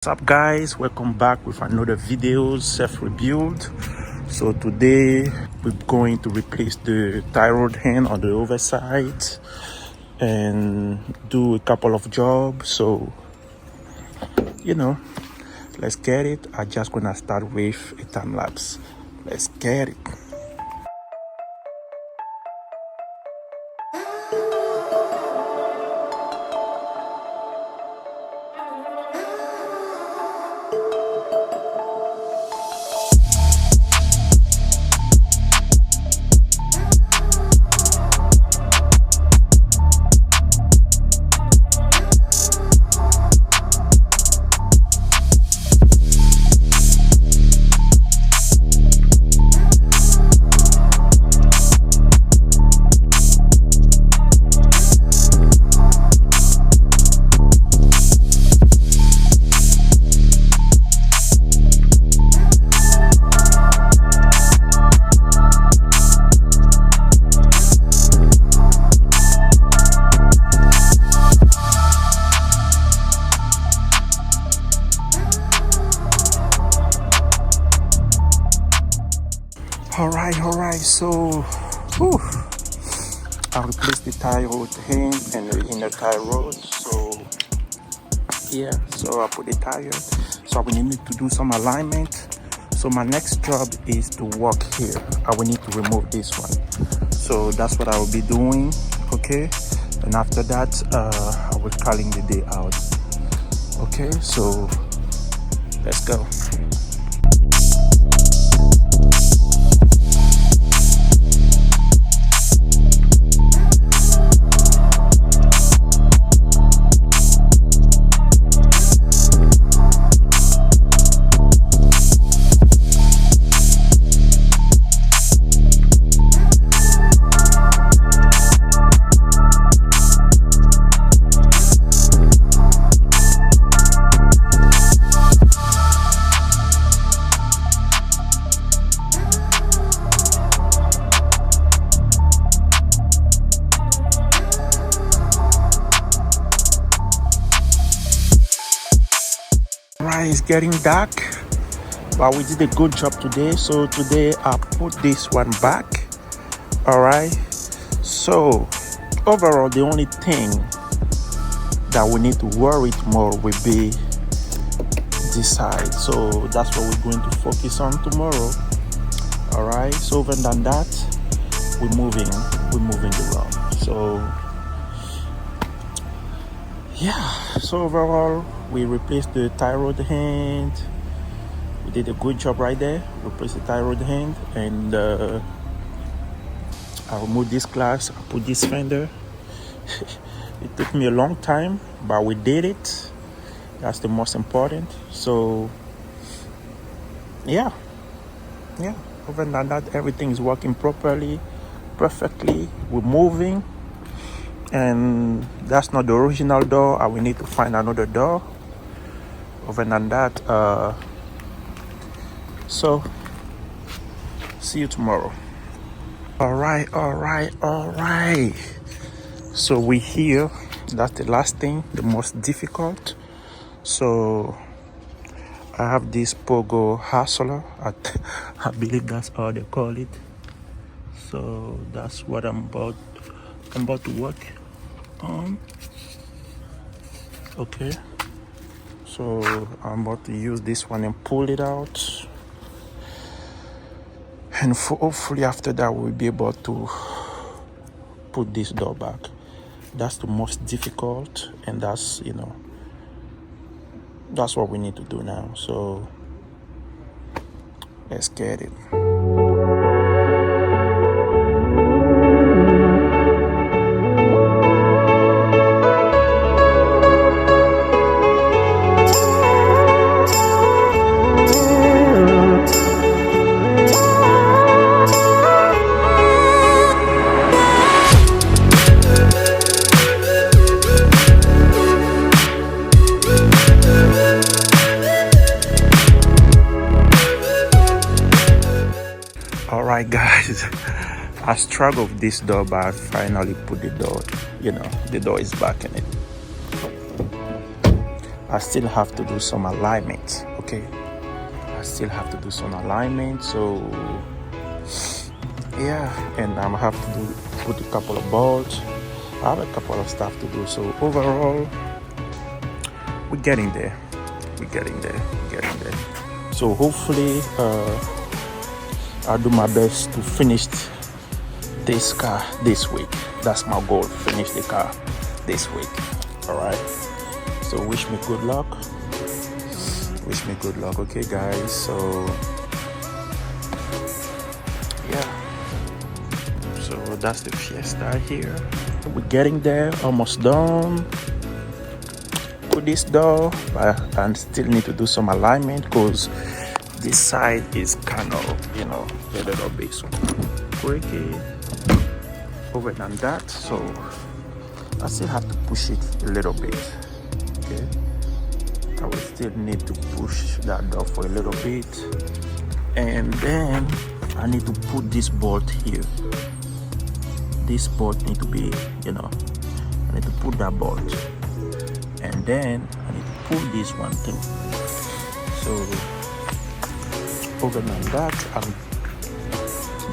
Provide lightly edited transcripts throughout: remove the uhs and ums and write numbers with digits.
What's up guys, welcome back with another video, self-rebuild. So today we're going to replace the tie rod hand on the overside and do a couple of jobs. So let's get it. I'm just gonna start with a time lapse. Let's get it. All right, so I replaced the tie rod hand and the inner tie rod. So I put the tire. So I will need to do some alignment. So my next job is to work here. I will need to remove this one. So that's what I will be doing, okay? And after that, I will calling the day out. Okay, so let's go. It's getting dark, but we did a good job today. So today I put this one back. All right, so overall the only thing that we need to worry more will be this side. So that's what we're going to focus on tomorrow. All right, so other than that, we're moving around. So so overall we replaced the tie rod hand. We did a good job right there. Replaced the tie rod hand, and I removed this glass. I put this fender. It took me a long time, but we did it. That's the most important. So other than that, everything is working properly, perfectly. We're moving. And that's not the original door. I will need to find another door. Other than that, so see you tomorrow. All right. So we're here. That's the last thing, the most difficult. So I have this pogo hustler. I believe that's how they call it. So that's what I'm about to work on. Okay, so I'm about to use this one and pull it out, and hopefully after that we'll be able to put this door back. That's the most difficult, and that's that's what we need to do now. So let's get it. Alright guys, I struggled with this door, but I finally put the door, the door is back in it. I still have to do some alignment. Okay, I still have to do some alignment. So yeah, and I'm have to put a couple of bolts. I have a couple of stuff to do. So overall, we're getting there. We're getting there. We're getting there. So hopefully, I'll do my best to finish this car this week. That's my goal. Finish the car this week. All right. So wish me good luck. Wish me good luck. Okay, guys. So yeah. So that's the Fiesta here. We're getting there. Almost done. Put this door, but I still need to do some alignment because this side is kind of, a little bit so tricky over than that. So I still have to push it a little bit. Okay, I will still need to push that door for a little bit, and then I need to put this bolt here. This bolt need to be, I need to put that bolt, and then I need to pull this one too. So over than that, I'm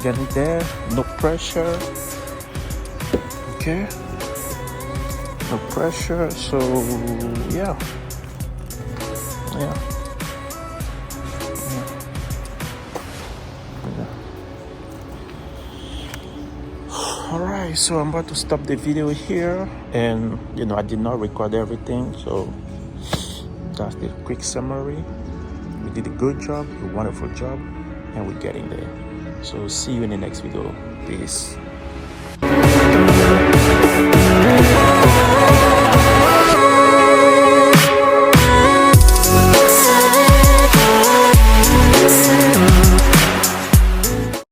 getting there. No pressure. Okay, no pressure. So yeah. Alright, so I'm about to stop the video here, and I did not record everything, so that's the quick summary. We did a good job, a wonderful job, and we're getting there. So see you in the next video. Peace.